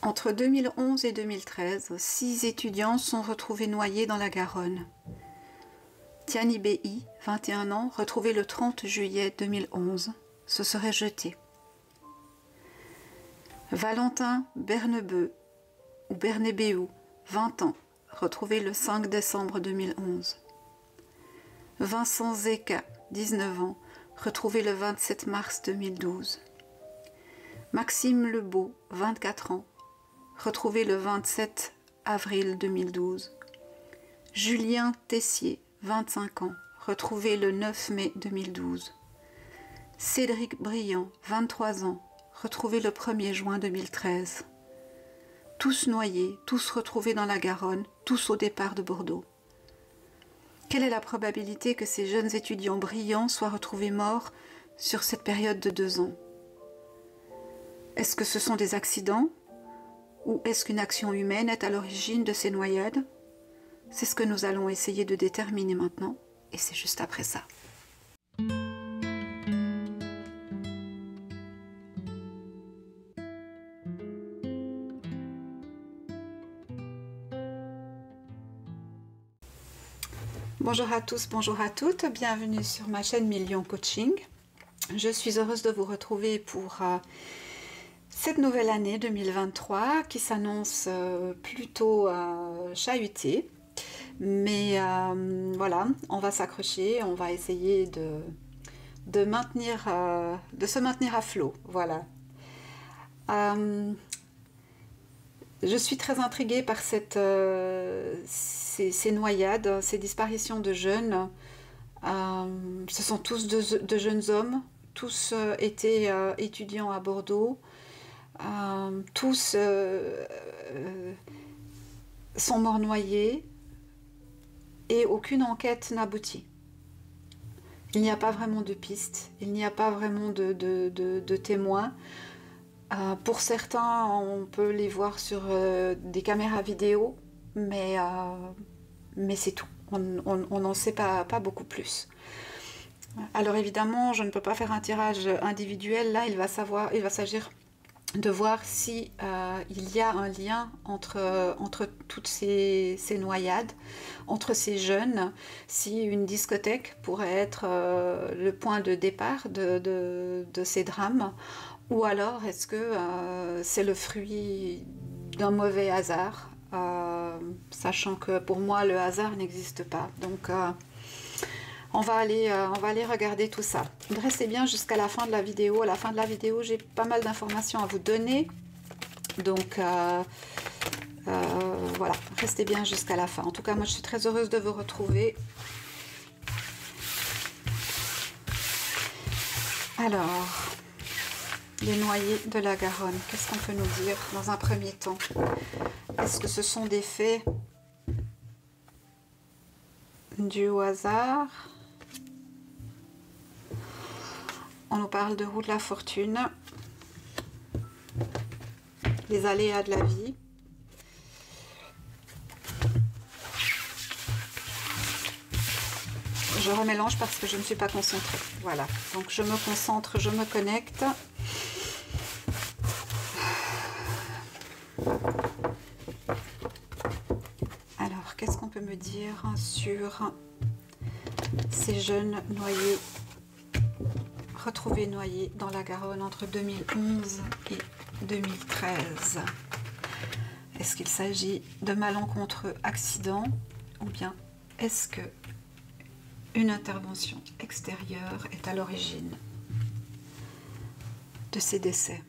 Entre 2011 et 2013, 6 étudiants sont retrouvés noyés dans la Garonne. Tiani Bi, 21 ans, retrouvé le 30 juillet 2011, se serait jeté. Valentin Bernebeu, ou Bernebeu, 20 ans, retrouvé le 5 décembre 2011. Vincent Zeka, 19 ans, retrouvé le 27 mars 2012. Maxime Lebeau, 24 ans, retrouvé le 27 avril 2012. Julien Tessier, 25 ans, retrouvé le 9 mai 2012. Cédric Briand, 23 ans, retrouvé le 1er juin 2013. Tous noyés, tous retrouvés dans la Garonne, tous au départ de Bordeaux. Quelle est la probabilité que ces jeunes étudiants brillants soient retrouvés morts sur cette période de 2 ans? Est-ce que ce sont des accidents? Ou est-ce qu'une action humaine est à l'origine de ces noyades? C'est ce que nous allons essayer de déterminer maintenant, et c'est juste après ça. Bonjour à tous, bonjour à toutes, bienvenue sur ma chaîne Million Coaching. Je suis heureuse de vous retrouver pour cette nouvelle année 2023 qui s'annonce plutôt chahutée. Mais voilà, on va s'accrocher, on va essayer de se maintenir à flot. Voilà. Je suis très intriguée par ces noyades, ces disparitions de jeunes. Ce sont tous de jeunes hommes, tous étaient étudiants à Bordeaux, tous sont morts noyés et aucune enquête n'aboutit. Il n'y a pas vraiment de pistes, il n'y a pas vraiment de témoins. Pour certains, on peut les voir sur des caméras vidéo, mais c'est tout. On n'en sait pas beaucoup plus. Alors évidemment, je ne peux pas faire un tirage individuel. Là, il va s'agir de voir si il y a un lien entre toutes ces noyades, entre ces jeunes, si une discothèque pourrait être le point de départ de ces drames, ou alors est-ce que c'est le fruit d'un mauvais hasard, sachant que pour moi le hasard n'existe pas. Donc on va aller regarder tout ça. Restez bien jusqu'à la fin de la vidéo. À la fin de la vidéo, j'ai pas mal d'informations à vous donner. Donc voilà, restez bien jusqu'à la fin. En tout cas, moi je suis très heureuse de vous retrouver. Alors, les noyés de la Garonne, qu'est-ce qu'on peut nous dire dans un premier temps? Est-ce que ce sont des faits dus au hasard? On nous parle de roue de la fortune, les aléas de la vie. Je remélange parce que je ne suis pas concentrée. Voilà, donc je me concentre, je me connecte. Alors, qu'est-ce qu'on peut me dire sur ces jeunes noyés, retrouvés noyés dans la Garonne entre 2011 et 2013? Est-ce qu'il s'agit de malencontreux accidents ou bien est-ce que une intervention extérieure est à l'origine de ces décès?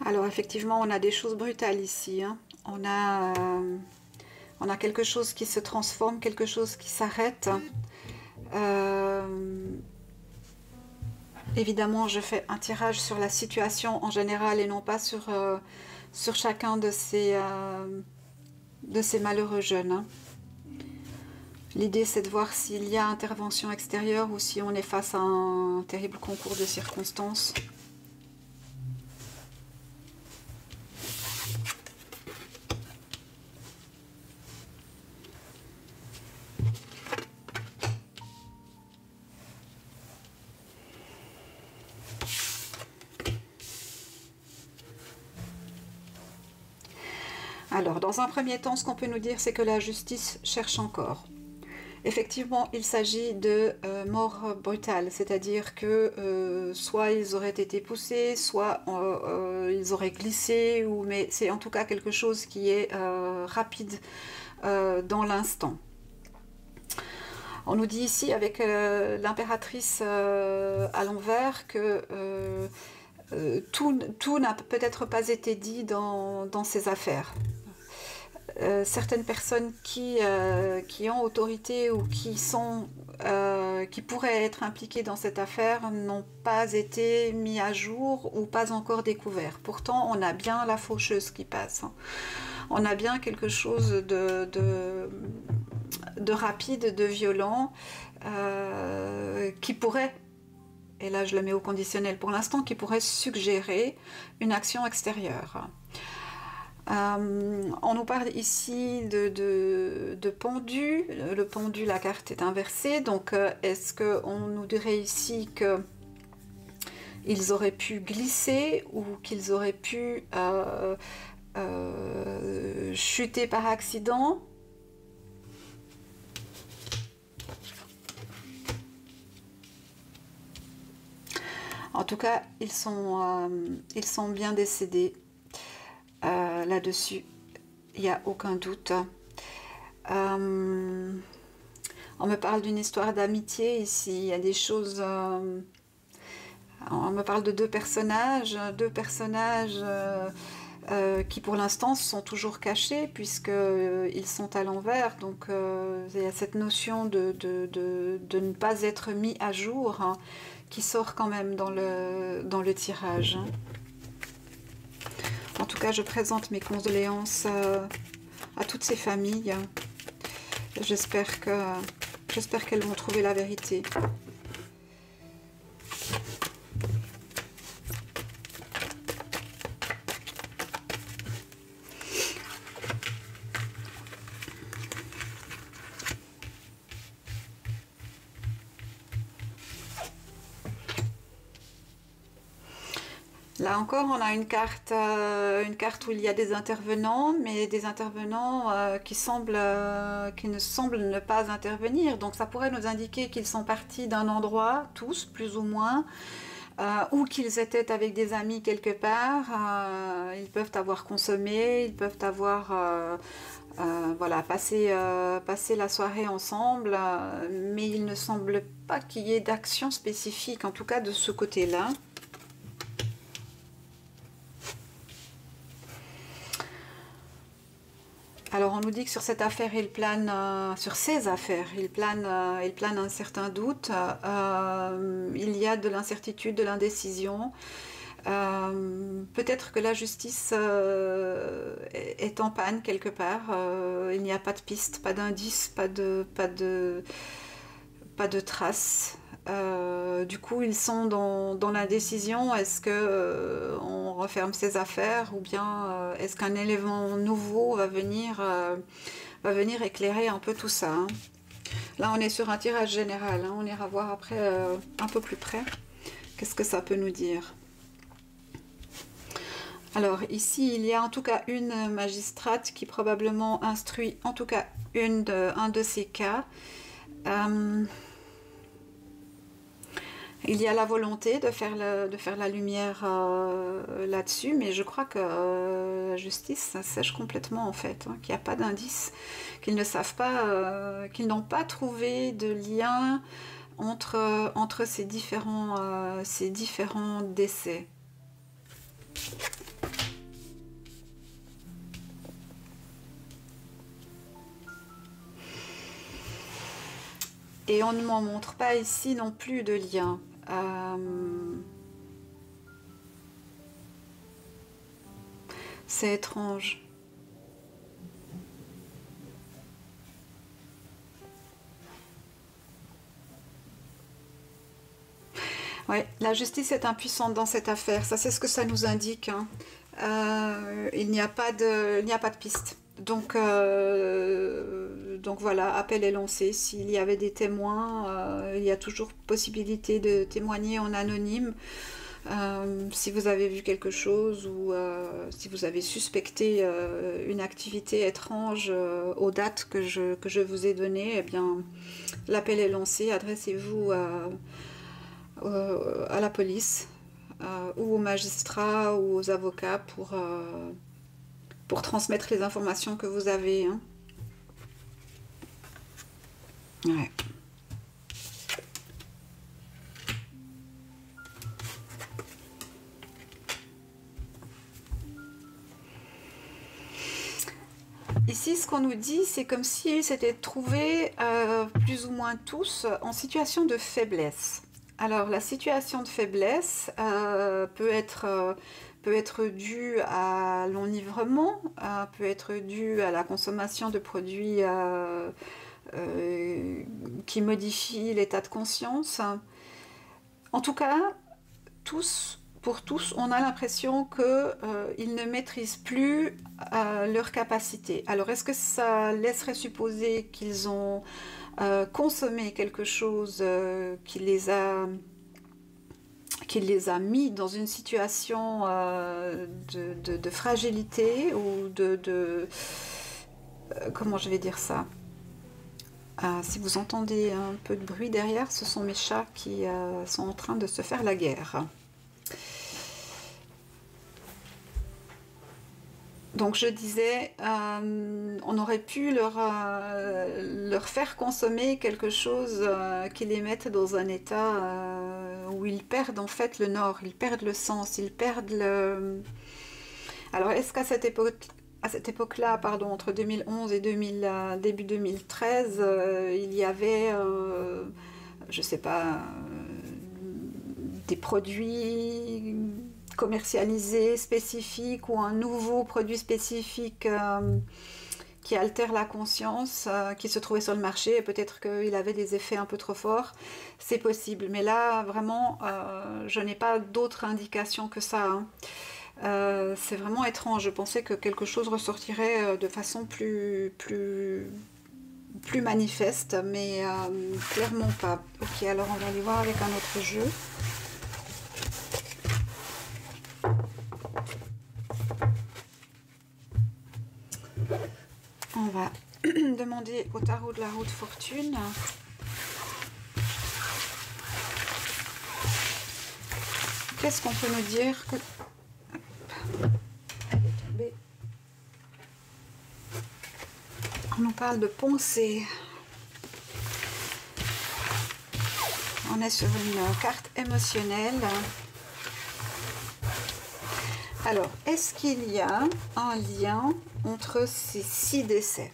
Alors effectivement, on a des choses brutales ici, hein. On a quelque chose qui se transforme, quelque chose qui s'arrête. Évidemment, je fais un tirage sur la situation en général et non pas sur chacun de ces malheureux jeunes, hein. L'idée, c'est de voir s'il y a intervention extérieure ou si on est face à un terrible concours de circonstances. Alors, dans un premier temps, ce qu'on peut nous dire, c'est que la justice cherche encore. Effectivement, il s'agit de mort brutale, c'est-à-dire que soit ils auraient été poussés, soit ils auraient glissé, mais c'est en tout cas quelque chose qui est rapide dans l'instant. On nous dit ici avec l'impératrice à l'envers que tout n'a peut-être pas été dit dans ces affaires. Certaines personnes qui ont autorité ou qui pourraient être impliquées dans cette affaire n'ont pas été mis à jour ou pas encore découverts. Pourtant, on a bien la faucheuse qui passe. On a bien quelque chose de rapide, de violent, qui pourrait, et là je le mets au conditionnel pour l'instant, qui pourrait suggérer une action extérieure. On nous parle ici de pendu. Le pendu, la carte est inversée, donc est-ce qu'on nous dirait ici qu'ils auraient pu glisser ou qu'ils auraient pu chuter par accident? En tout cas, ils sont bien décédés. Là-dessus, il n'y a aucun doute. On me parle d'une histoire d'amitié ici. Il y a des choses. On me parle de deux personnages qui pour l'instant sont toujours cachés puisqu'ils sont à l'envers. Donc il y a cette notion de ne pas être mis à jour, hein, qui sort quand même dans le tirage. En tout cas, je présente mes condoléances à toutes ces familles. J'espère qu'elles vont trouver la vérité. Là encore, on a une carte où il y a des intervenants, mais des intervenants qui ne semblent ne pas intervenir. Donc ça pourrait nous indiquer qu'ils sont partis d'un endroit, tous, plus ou moins, ou qu'ils étaient avec des amis quelque part. Ils peuvent avoir consommé, ils peuvent avoir voilà, passé la soirée ensemble, mais il ne semble pas qu'il y ait d'action spécifique, en tout cas de ce côté-là. Alors on nous dit que sur cette affaire, sur ces affaires, il plane un certain doute. Il y a de l'incertitude, de l'indécision. Peut-être que la justice est en panne quelque part. Il n'y a pas de piste, pas d'indice, pas de traces. Du coup, ils sont dans l'indécision. Est-ce que on referme ces affaires ou bien est-ce qu'un élément nouveau va venir éclairer un peu tout ça, hein. Là, on est sur un tirage général, hein. On ira voir après un peu plus près. Qu'est-ce que ça peut nous dire? Alors ici, il y a en tout cas une magistrate qui probablement instruit en tout cas un de ces cas. Il y a la volonté de faire la lumière là-dessus, mais je crois que la justice ça sèche complètement en fait, hein, qu'il n'y a pas d'indice, qu'ils ne savent pas, qu'ils n'ont pas trouvé de lien entre ces différents décès. Et on ne m'en montre pas ici non plus de lien. C'est étrange. Ouais, la justice est impuissante dans cette affaire. Ça, c'est ce que ça nous indique, hein. Il n'y a pas de piste. Donc voilà, appel est lancé. S'il y avait des témoins, il y a toujours possibilité de témoigner en anonyme. Si vous avez vu quelque chose ou si vous avez suspecté une activité étrange aux dates que je vous ai données, eh bien, l'appel est lancé. Adressez-vous à la police ou aux magistrats ou aux avocats pour transmettre les informations que vous avez, hein. Ouais. Ici, ce qu'on nous dit, c'est comme s'ils s'étaient trouvés plus ou moins tous en situation de faiblesse. Alors, la situation de faiblesse peut être due à l'enivrement, peut être due à la consommation de produits qui modifient l'état de conscience. En tout cas, pour tous, on a l'impression qu'ils ne maîtrisent plus leur capacité. Alors, est-ce que ça laisserait supposer qu'ils ont consommé quelque chose qui les a mis dans une situation de fragilité ou comment je vais dire ça? Si vous entendez un peu de bruit derrière, ce sont mes chats qui sont en train de se faire la guerre. Donc je disais, on aurait pu leur faire consommer quelque chose qui les mette dans un état où ils perdent en fait le nord, ils perdent le sens, ils perdent le... Alors est-ce qu'à cette époque-là, pardon, entre 2011 et début 2013, il y avait, je sais pas, des produits commercialisés spécifiques ou un nouveau produit spécifique qui altère la conscience, qui se trouvait sur le marché, et peut-être qu'il avait des effets un peu trop forts, c'est possible. Mais là, vraiment, je n'ai pas d'autres indications que ça, hein. C'est vraiment étrange. Je pensais que quelque chose ressortirait de façon plus manifeste, mais clairement pas. Ok, alors on va aller voir avec un autre jeu. On va demander au tarot de la roue de fortune. Qu'est-ce qu'on peut nous dire que... Elle est tombée. On nous parle de pensée. On est sur une carte émotionnelle. Alors, est-ce qu'il y a un lien entre ces 6 décès?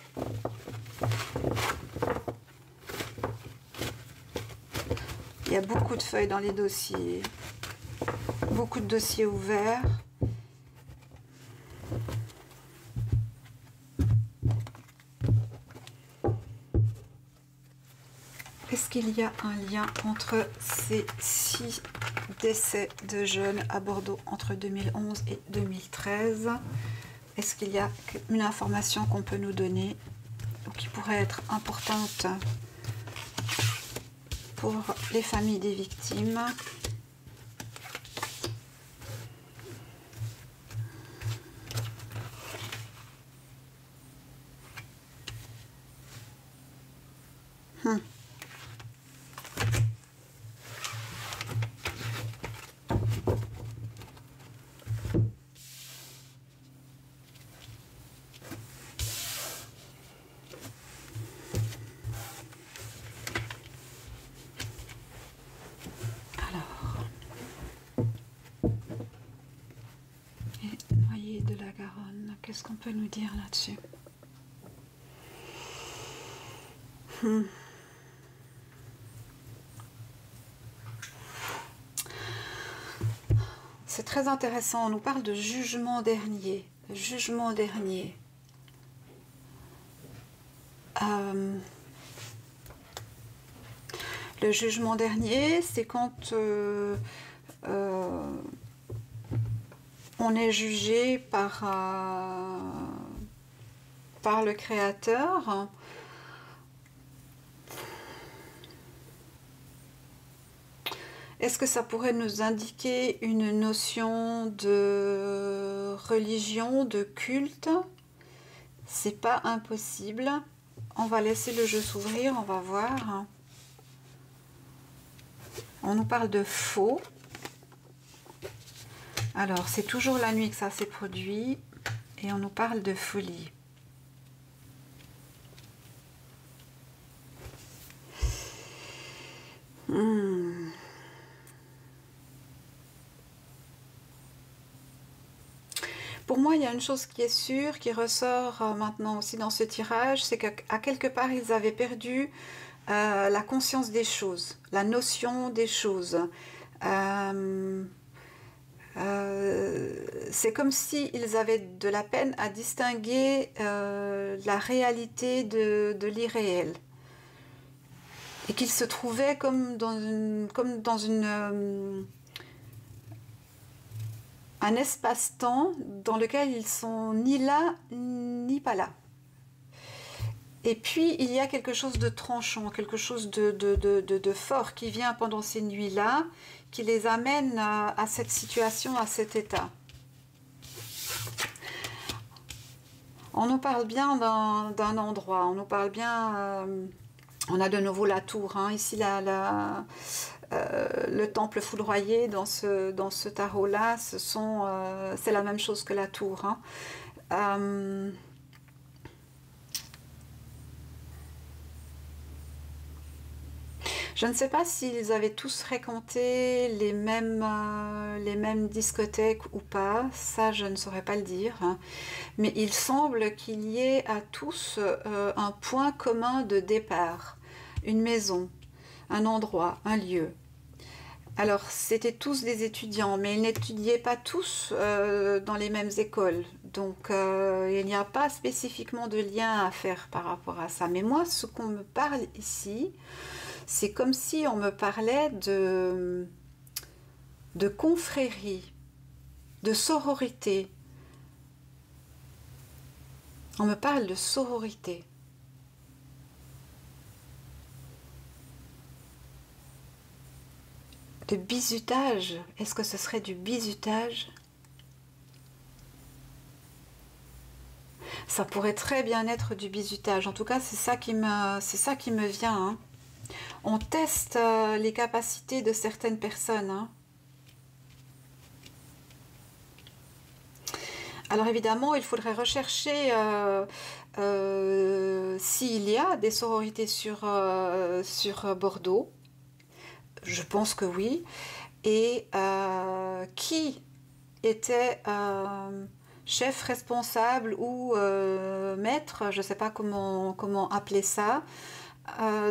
Il y a beaucoup de feuilles dans les dossiers, beaucoup de dossiers ouverts. Est-ce qu'il y a un lien entre ces 6 décès de jeunes à Bordeaux entre 2011 et 2013? Est-ce qu'il y a une information qu'on peut nous donner ou qui pourrait être importante pour les familles des victimes? Qu'est-ce qu'on peut nous dire là-dessus? c'est très intéressant. On nous parle de jugement dernier. Jugement dernier. Le jugement dernier, c'est quand on est jugé par le Créateur. Est-ce que ça pourrait nous indiquer une notion de religion, de culte? C'est pas impossible. On va laisser le jeu s'ouvrir, on va voir. On nous parle de faux. Alors, c'est toujours la nuit que ça s'est produit. Et on nous parle de folie. Pour moi, il y a une chose qui est sûre, qui ressort maintenant aussi dans ce tirage, c'est qu'à quelque part, ils avaient perdu la conscience des choses, la notion des choses. C'est comme s'ils avaient de la peine à distinguer la réalité de l'irréel. Et qu'ils se trouvaient comme dans un espace-temps dans lequel ils sont ni là ni pas là. Et puis il y a quelque chose de tranchant, quelque chose de fort qui vient pendant ces nuits-là, qui les amène à cette situation, à cet état. On nous parle bien d'un endroit, on nous parle bien... on a de nouveau la tour, hein. Ici le temple foudroyé dans ce tarot-là, c'est la même chose que la tour. Hein. Je ne sais pas s'ils avaient tous fréquenté les mêmes discothèques ou pas, ça je ne saurais pas le dire, hein. Mais il semble qu'il y ait à tous un point commun de départ, une maison, un endroit, un lieu. Alors, c'était tous des étudiants, mais ils n'étudiaient pas tous dans les mêmes écoles. Donc, il n'y a pas spécifiquement de lien à faire par rapport à ça. Mais moi, ce qu'on me parle ici, c'est comme si on me parlait de confrérie, de sororité. On me parle de sororité. De bizutage. Est-ce que ce serait du bizutage? Ça pourrait très bien être du bizutage. En tout cas, c'est ça qui me vient. Hein. On teste les capacités de certaines personnes. Hein. Alors évidemment, il faudrait rechercher s'il y a des sororités sur Bordeaux. Je pense que oui. Et qui était chef responsable ou maître, je ne sais pas comment appeler ça,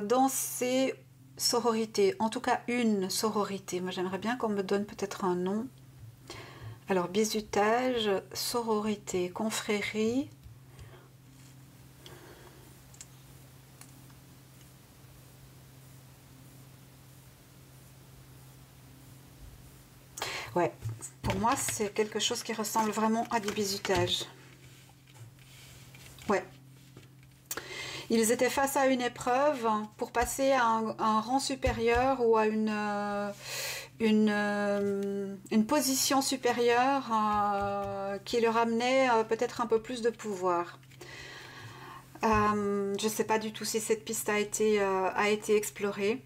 dans ces sororités. En tout cas, une sororité. Moi, j'aimerais bien qu'on me donne peut-être un nom. Alors, bizutage, sororité, confrérie. Ouais, pour moi, c'est quelque chose qui ressemble vraiment à du bizutage. Ouais. Ils étaient face à une épreuve pour passer à un rang supérieur ou à une position supérieure qui leur amenait peut-être un peu plus de pouvoir. Je ne sais pas du tout si cette piste a été explorée.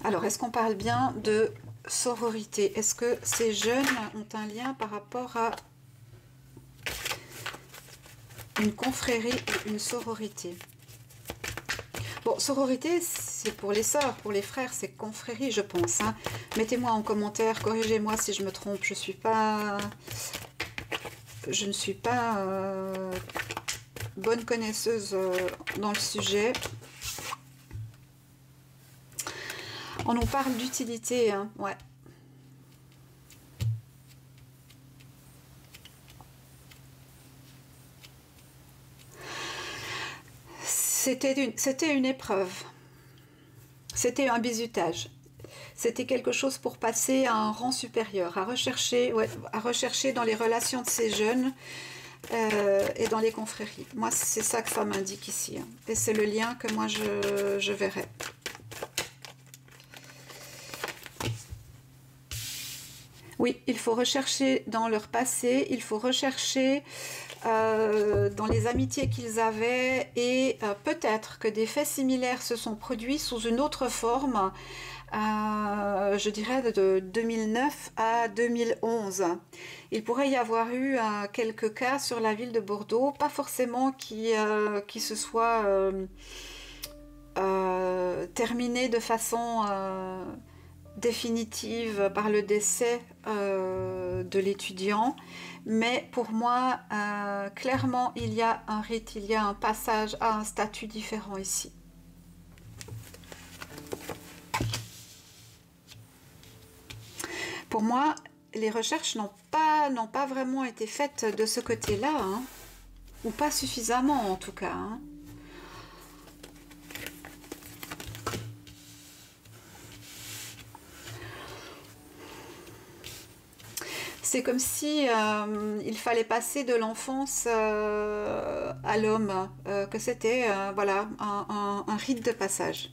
Alors, est-ce qu'on parle bien de sororité? Est-ce que ces jeunes ont un lien par rapport à une confrérie ou une sororité? Bon, sororité, c'est pour les sœurs, pour les frères, c'est confrérie, je pense. Hein. Mettez-moi en commentaire, corrigez-moi si je me trompe. Je ne suis pas bonne connaisseuse dans le sujet. On nous parle d'utilité, hein, ouais. C'était une épreuve. C'était un bizutage. C'était quelque chose pour passer à un rang supérieur, à rechercher, ouais, à rechercher dans les relations de ces jeunes et dans les confréries. Moi, c'est ça que ça m'indique ici. Hein. Et c'est le lien que moi, je verrais. Oui, il faut rechercher dans leur passé, il faut rechercher dans les amitiés qu'ils avaient et peut-être que des faits similaires se sont produits sous une autre forme, je dirais de 2009 à 2011. Il pourrait y avoir eu quelques cas sur la ville de Bordeaux, pas forcément qui se soient terminés de façon définitive par le décès de l'étudiant, mais pour moi, clairement, il y a un rite, il y a un passage à un statut différent ici. Pour moi, les recherches n'ont pas vraiment été faites de ce côté-là, hein, ou pas suffisamment en tout cas. Hein. C'est comme si il fallait passer de l'enfance à l'homme, que c'était voilà, un rite de passage.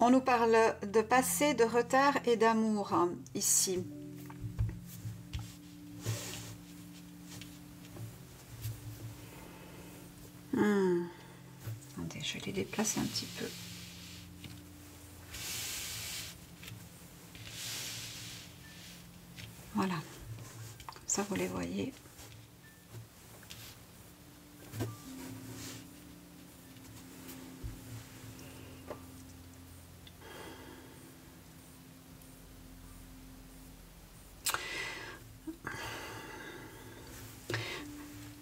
On nous parle de passé, de retard et d'amour hein, ici. Attendez, je vais les déplacer un petit peu. Voilà, comme ça vous les voyez.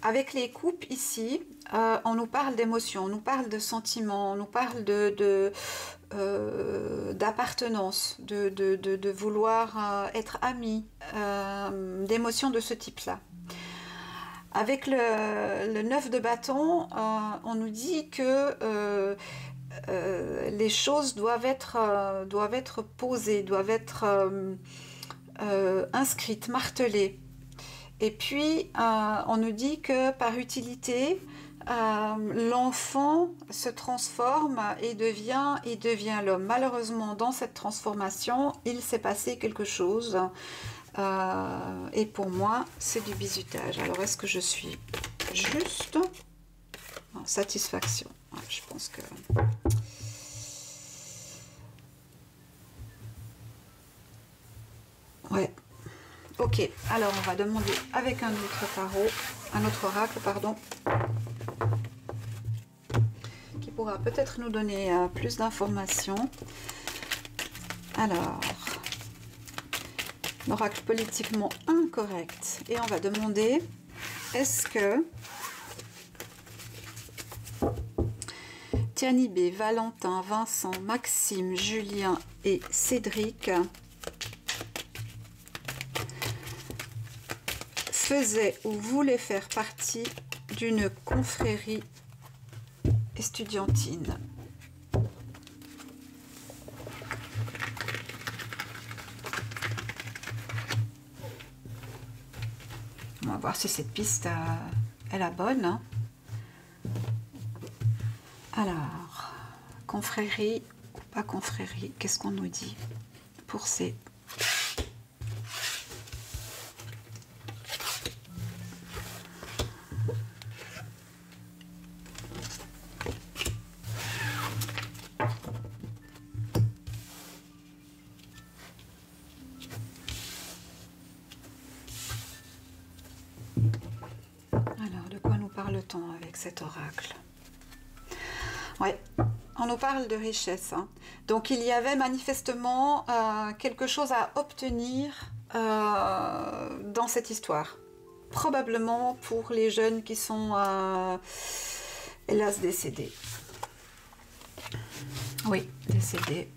Avec les coupes ici, on nous parle d'émotions, on nous parle de sentiments, on nous parle d'appartenance, de vouloir être amis, d'émotions de ce type-là. Avec le 9 de bâton, on nous dit que les choses doivent être posées, doivent être inscrites, martelées. Et puis, on nous dit que par utilité, l'enfant se transforme et devient l'homme. Malheureusement, dans cette transformation, il s'est passé quelque chose. Et pour moi, c'est du bizutage. Alors, est-ce que je suis juste en satisfaction? Ouais, je pense que... Ouais. Ok, alors on va demander avec un autre oracle, pardon, qui pourra peut-être nous donner plus d'informations. Alors, l'oracle politiquement incorrect. Et on va demander, est-ce que Tianibé, Valentin, Vincent, Maxime, Julien et Cédric faisait ou voulait faire partie d'une confrérie estudiantine. On va voir si cette piste est la bonne. Hein. Alors, confrérie ou pas confrérie, qu'est-ce qu'on nous dit pour ces... avec cet oracle. Ouais, on nous parle de richesse. Hein. Donc il y avait manifestement quelque chose à obtenir dans cette histoire. probablement pour les jeunes qui sont hélas décédés. Oui, décédés.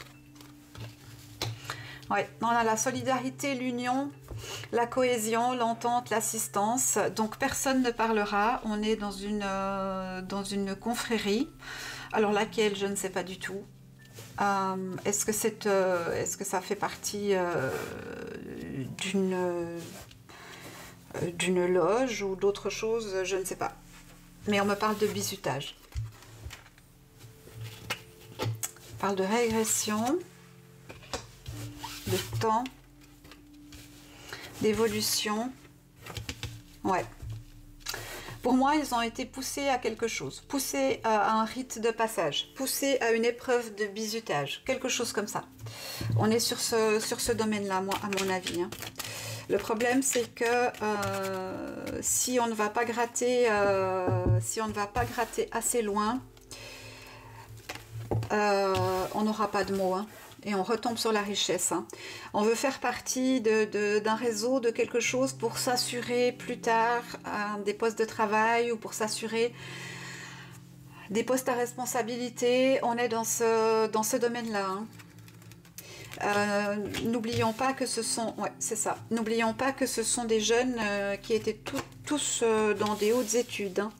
Oui, on a la solidarité, l'union, la cohésion, l'entente, l'assistance. Donc personne ne parlera. On est dans une confrérie. Alors laquelle, je ne sais pas du tout. Est-ce que ça fait partie d'une loge ou d'autre chose? Je ne sais pas. Mais on me parle de bizutage. On parle de régression, de temps, d'évolution. Ouais. Pour moi, ils ont été poussés à quelque chose, poussés à un rite de passage, poussés à une épreuve de bizutage, quelque chose comme ça. On est sur ce domaine-là, moi, à mon avis. Hein. Le problème, c'est que si on ne va pas gratter, assez loin, on n'aura pas de mots. Hein. Et on retombe sur la richesse. Hein. On veut faire partie d'un réseau, de quelque chose pour s'assurer plus tard des postes de travail ou pour s'assurer des postes à responsabilité. On est dans ce domaine-là. Hein. N'oublions pas que ce sont, ouais, c'est ça. N'oublions pas que ce sont des jeunes qui étaient tous dans des hautes études. Hein.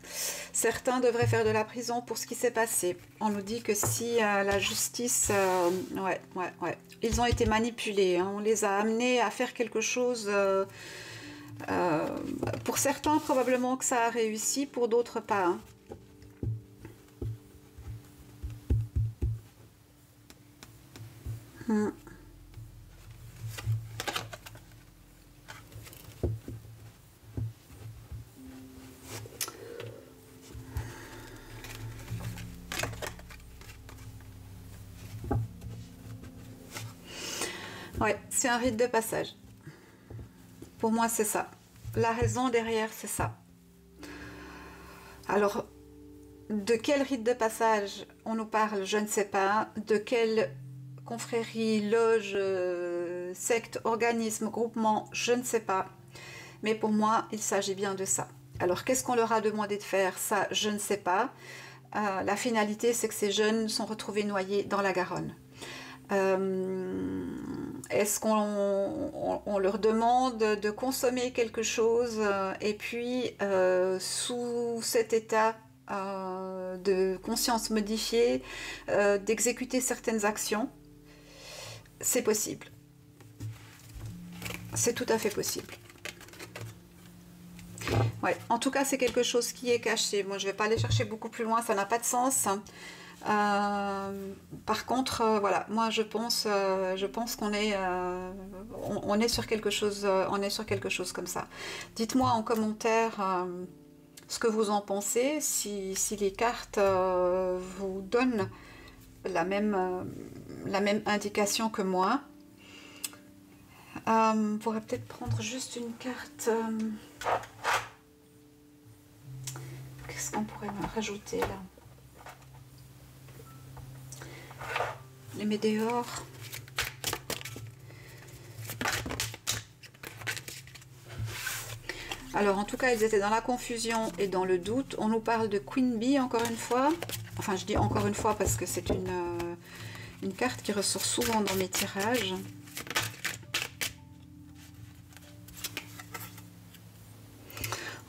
Certains devraient faire de la prison pour ce qui s'est passé. On nous dit que si la justice, ouais, ils ont été manipulés. Hein. On les a amenés à faire quelque chose. Pour certains, probablement que ça a réussi, pour d'autres pas. Hein. Ouais, c'est un rite de passage. Pour moi, c'est ça. La raison derrière, c'est ça. Alors, de quel rite de passage on nous parle, je ne sais pas. De quelle confrérie, loge, secte, organisme, groupement, je ne sais pas. Mais pour moi, il s'agit bien de ça. Alors, qu'est-ce qu'on leur a demandé de faire? Ça, je ne sais pas. La finalité, c'est que ces jeunes sont retrouvés noyés dans la Garonne. Est-ce qu'on leur demande de consommer quelque chose et puis sous cet état de conscience modifiée d'exécuter certaines actions? C'est possible. C'est tout à fait possible. Ouais, en tout cas, c'est quelque chose qui est caché. Moi, je ne vais pas aller chercher beaucoup plus loin, ça n'a pas de sens. Par contre, voilà, moi je pense qu'on est, on est sur quelque chose, comme ça. Dites-moi en commentaire ce que vous en pensez, si les cartes vous donnent la même indication que moi. On pourrait peut-être prendre juste une carte. Qu'est-ce qu'on pourrait rajouter là? Les météores. Alors en tout cas, ils étaient dans la confusion et dans le doute. On nous parle de Queen Bee encore une fois. Enfin, je dis encore une fois parce que c'est une carte qui ressort souvent dans mes tirages.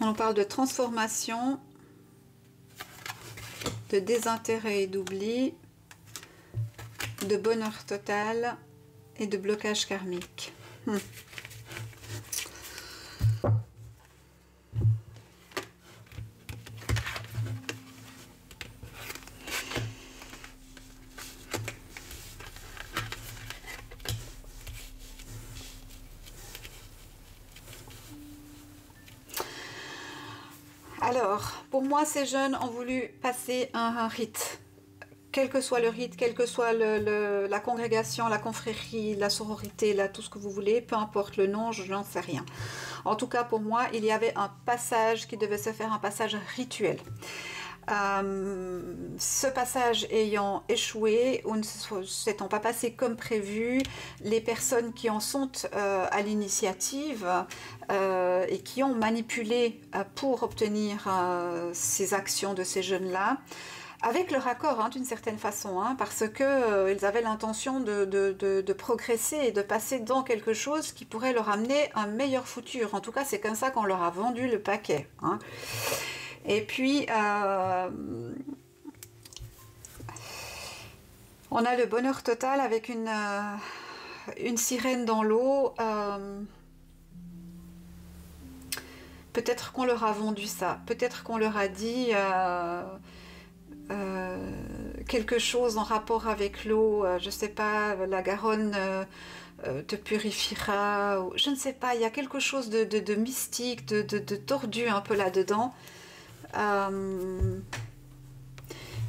On nous parle de transformation, de désintérêt et d'oubli, de bonheur total et de blocage karmique. Alors, pour moi, ces jeunes ont voulu passer un rite. Quel que soit le rite, quelle que soit la congrégation, la confrérie, la sororité, tout ce que vous voulez, peu importe le nom, je n'en sais rien. En tout cas, pour moi, il y avait un passage qui devait se faire, un passage rituel. Ce passage ayant échoué ou ne s'étant pas passé comme prévu, les personnes qui en sont à l'initiative et qui ont manipulé pour obtenir ces actions de ces jeunes-là, avec leur accord hein, d'une certaine façon, hein, parce que ils avaient l'intention de progresser et de passer dans quelque chose qui pourrait leur amener un meilleur futur. En tout cas, c'est comme ça qu'on leur a vendu le paquet. Hein. Et puis, on a le bonheur total avec une sirène dans l'eau. Peut-être qu'on leur a vendu ça. Peut-être qu'on leur a dit quelque chose en rapport avec l'eau. Je ne sais pas, la Garonne te purifiera. Je ne sais pas, il y a quelque chose de mystique, de tordu un peu là-dedans.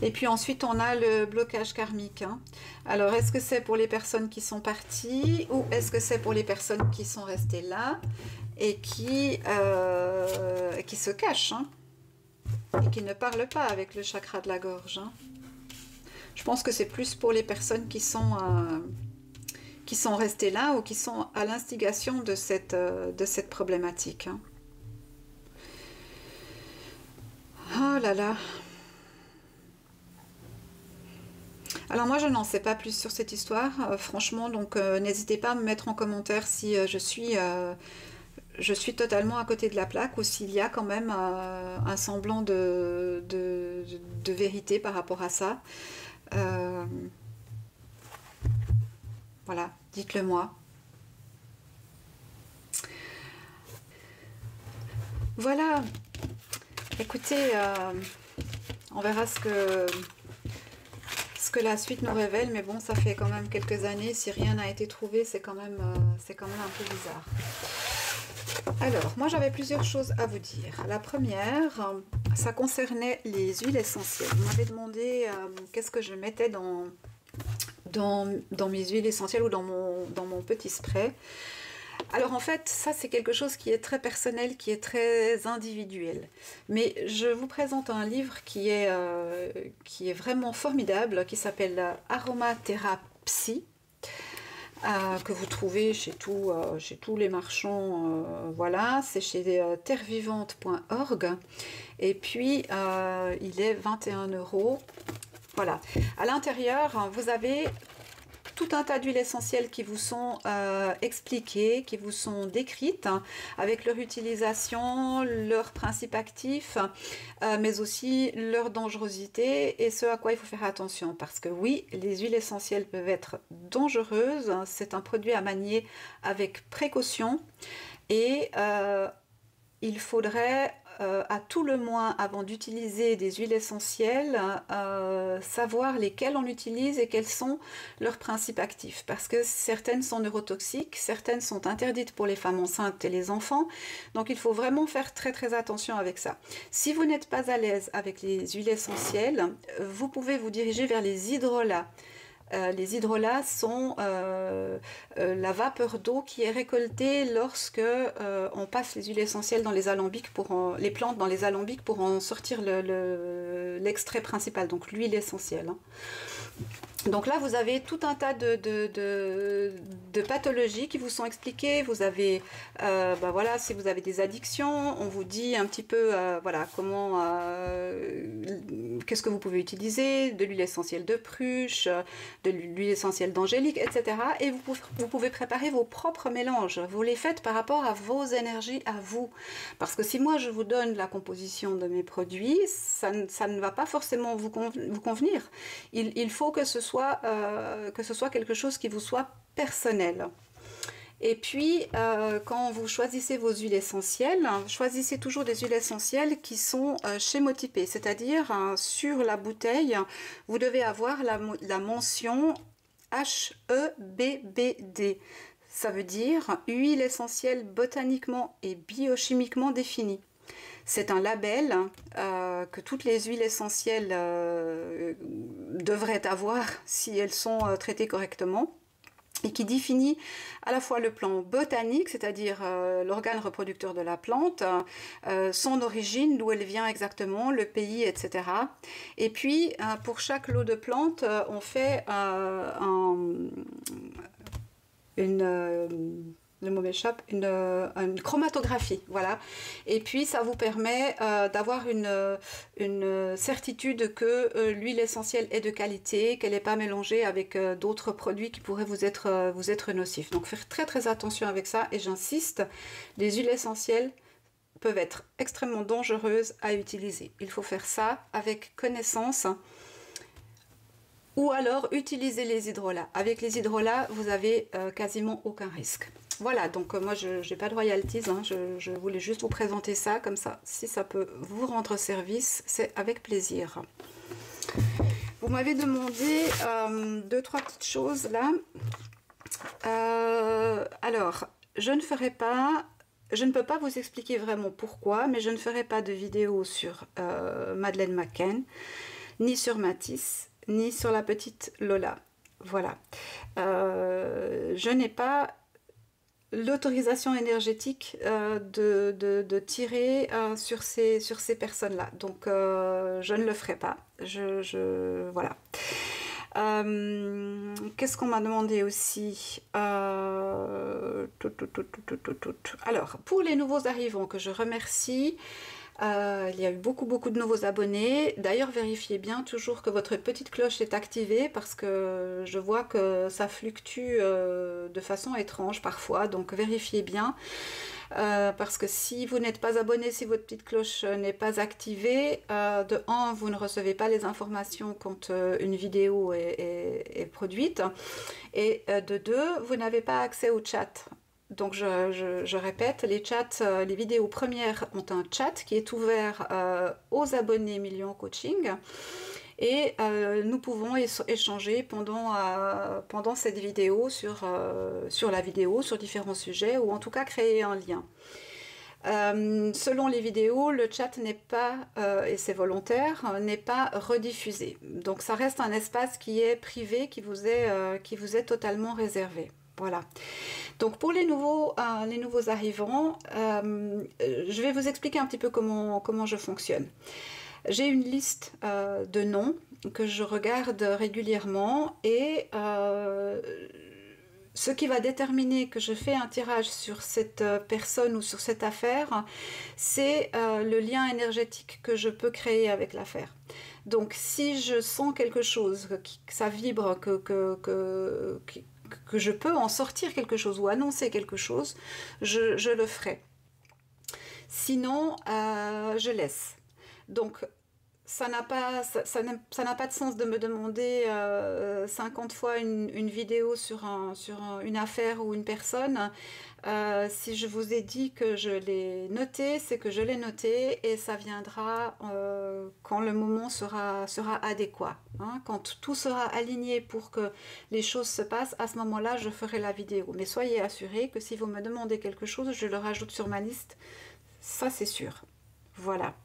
Et puis ensuite on a le blocage karmique. Hein. Alors est-ce que c'est pour les personnes qui sont parties ou est-ce que c'est pour les personnes qui sont restées là et qui se cachent hein, et qui ne parlent pas avec le chakra de la gorge. Hein. Je pense que c'est plus pour les personnes qui sont restées là ou qui sont à l'instigation de cette problématique. Hein. Oh là là. Alors moi je n'en sais pas plus sur cette histoire, franchement, donc n'hésitez pas à me mettre en commentaire si je suis totalement à côté de la plaque ou s'il y a quand même un semblant de vérité par rapport à ça. Voilà, dites-le moi. Voilà, écoutez, on verra ce que la suite nous révèle, mais bon, ça fait quand même quelques années, si rien n'a été trouvé, c'est quand même un peu bizarre. Alors, moi j'avais plusieurs choses à vous dire. La première, ça concernait les huiles essentielles. Vous m'avez demandé qu'est-ce que je mettais dans mes huiles essentielles ou dans mon petit spray. Alors en fait, ça c'est quelque chose qui est très personnel, qui est très individuel. Mais je vous présente un livre qui est vraiment formidable, qui s'appelle Aromathérapie, que vous trouvez chez tous les marchands. Voilà, c'est chez terrevivante.org. Et puis, il est 21 €. Voilà. À l'intérieur, vous avez tout un tas d'huiles essentielles qui vous sont expliquées, qui vous sont décrites, hein, avec leur utilisation, leurs principes actifs, mais aussi leur dangerosité et ce à quoi il faut faire attention. Parce que oui, les huiles essentielles peuvent être dangereuses, c'est un produit à manier avec précaution et il faudrait à tout le moins, avant d'utiliser des huiles essentielles, savoir lesquelles on utilise et quels sont leurs principes actifs. Parce que certaines sont neurotoxiques, certaines sont interdites pour les femmes enceintes et les enfants. Donc il faut vraiment faire très très attention avec ça. Si vous n'êtes pas à l'aise avec les huiles essentielles, vous pouvez vous diriger vers les hydrolats. Les hydrolats sont la vapeur d'eau qui est récoltée lorsque on passe les huiles essentielles dans les alambics les plantes dans les alambics pour en sortir l'extrait principal, donc l'huile essentielle. Hein. Donc là, vous avez tout un tas de pathologies qui vous sont expliquées. Vous avez, voilà, si vous avez des addictions, on vous dit un petit peu, voilà, comment, qu'est-ce que vous pouvez utiliser, de l'huile essentielle de pruche, de l'huile essentielle d'angélique, etc. Et vous pouvez préparer vos propres mélanges. Vous les faites par rapport à vos énergies, à vous. Parce que si moi, je vous donne la composition de mes produits, ça ne va pas forcément vous convenir. Il faut que ce soit quelque chose qui vous soit personnel. Et puis, quand vous choisissez vos huiles essentielles, choisissez toujours des huiles essentielles qui sont schémotypées, c'est-à-dire sur la bouteille, vous devez avoir la mention HEBBD. Ça veut dire huile essentielle botaniquement et biochimiquement définie. C'est un label que toutes les huiles essentielles devraient avoir si elles sont traitées correctement. et qui définit à la fois le plan botanique, c'est-à-dire l'organe reproducteur de la plante, son origine, d'où elle vient exactement, le pays, etc. Et puis, pour chaque lot de plantes, on fait le mot m'échappe, une chromatographie, voilà. Et puis ça vous permet d'avoir une certitude que l'huile essentielle est de qualité, qu'elle n'est pas mélangée avec d'autres produits qui pourraient vous être nocifs. Donc faire très très attention avec ça, et j'insiste, les huiles essentielles peuvent être extrêmement dangereuses à utiliser. Il faut faire ça avec connaissance. Ou alors utiliser les hydrolats. Avec les hydrolats, vous avez quasiment aucun risque. Voilà, donc moi je n'ai pas de royalties, hein, je voulais juste vous présenter ça, comme ça, si ça peut vous rendre service, c'est avec plaisir. Vous m'avez demandé 2-3 petites choses là. Alors, je ne peux pas vous expliquer vraiment pourquoi, mais je ne ferai pas de vidéo sur Madeleine McCann, ni sur Matisse, ni sur la petite Lola. Voilà. Je n'ai pas l'autorisation énergétique de tirer sur ces personnes-là. Donc, je ne le ferai pas. Voilà. Qu'est-ce qu'on m'a demandé aussi? Alors, pour les nouveaux arrivants que je remercie, il y a eu beaucoup de nouveaux abonnés. D'ailleurs, vérifiez bien toujours que votre petite cloche est activée, parce que je vois que ça fluctue de façon étrange parfois, donc vérifiez bien. Parce que si vous n'êtes pas abonné, si votre petite cloche n'est pas activée, de 1, vous ne recevez pas les informations quand une vidéo est produite, et de 2, vous n'avez pas accès au chat. Donc je répète, les chats, les vidéos premières ont un chat qui est ouvert aux abonnés Millions Coaching, et nous pouvons échanger pendant cette vidéo sur la vidéo, sur différents sujets, ou en tout cas créer un lien. Selon les vidéos, le chat n'est pas, et c'est volontaire, n'est pas rediffusé. Donc ça reste un espace qui est privé, qui vous est totalement réservé. Voilà. Donc pour les nouveaux arrivants, je vais vous expliquer un petit peu comment je fonctionne. J'ai une liste de noms que je regarde régulièrement, et ce qui va déterminer que je fais un tirage sur cette personne ou sur cette affaire, c'est le lien énergétique que je peux créer avec l'affaire. Donc si je sens quelque chose, que ça vibre, que je peux en sortir quelque chose ou annoncer quelque chose, je le ferai. Sinon, je laisse. Donc, ça n'a pas de sens de me demander 50 fois une vidéo sur une affaire ou une personne. Si je vous ai dit que je l'ai noté, c'est que je l'ai noté, et ça viendra quand le moment sera adéquat. Hein. Quand tout sera aligné pour que les choses se passent, à ce moment-là, je ferai la vidéo. Mais soyez assurés que si vous me demandez quelque chose, je le rajoute sur ma liste. Ça, c'est sûr. Voilà.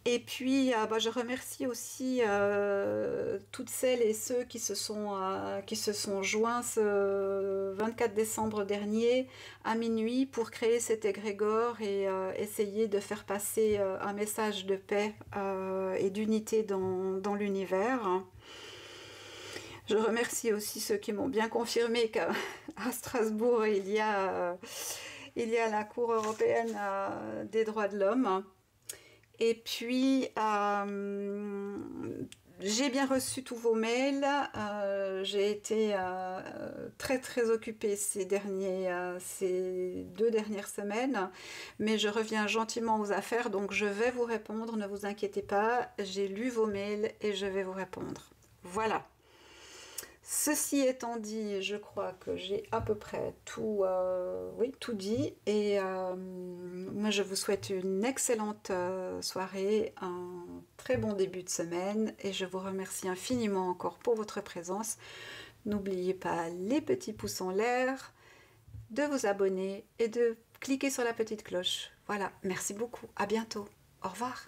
Et puis, je remercie aussi toutes celles et ceux qui se sont joints ce 24 décembre dernier à minuit pour créer cet égrégore et essayer de faire passer un message de paix et d'unité dans l'univers. Je remercie aussi ceux qui m'ont bien confirmé qu'à Strasbourg, il y a la Cour européenne des droits de l'homme. Et puis, j'ai bien reçu tous vos mails. J'ai été très très occupée ces 2 dernières semaines, mais je reviens gentiment aux affaires, donc je vais vous répondre, ne vous inquiétez pas. J'ai lu vos mails et je vais vous répondre. Voilà. Ceci étant dit, je crois que j'ai à peu près tout dit, et moi je vous souhaite une excellente soirée, un très bon début de semaine, et je vous remercie infiniment encore pour votre présence. N'oubliez pas les petits pouces en l'air, de vous abonner et de cliquer sur la petite cloche. Voilà, merci beaucoup, à bientôt, au revoir.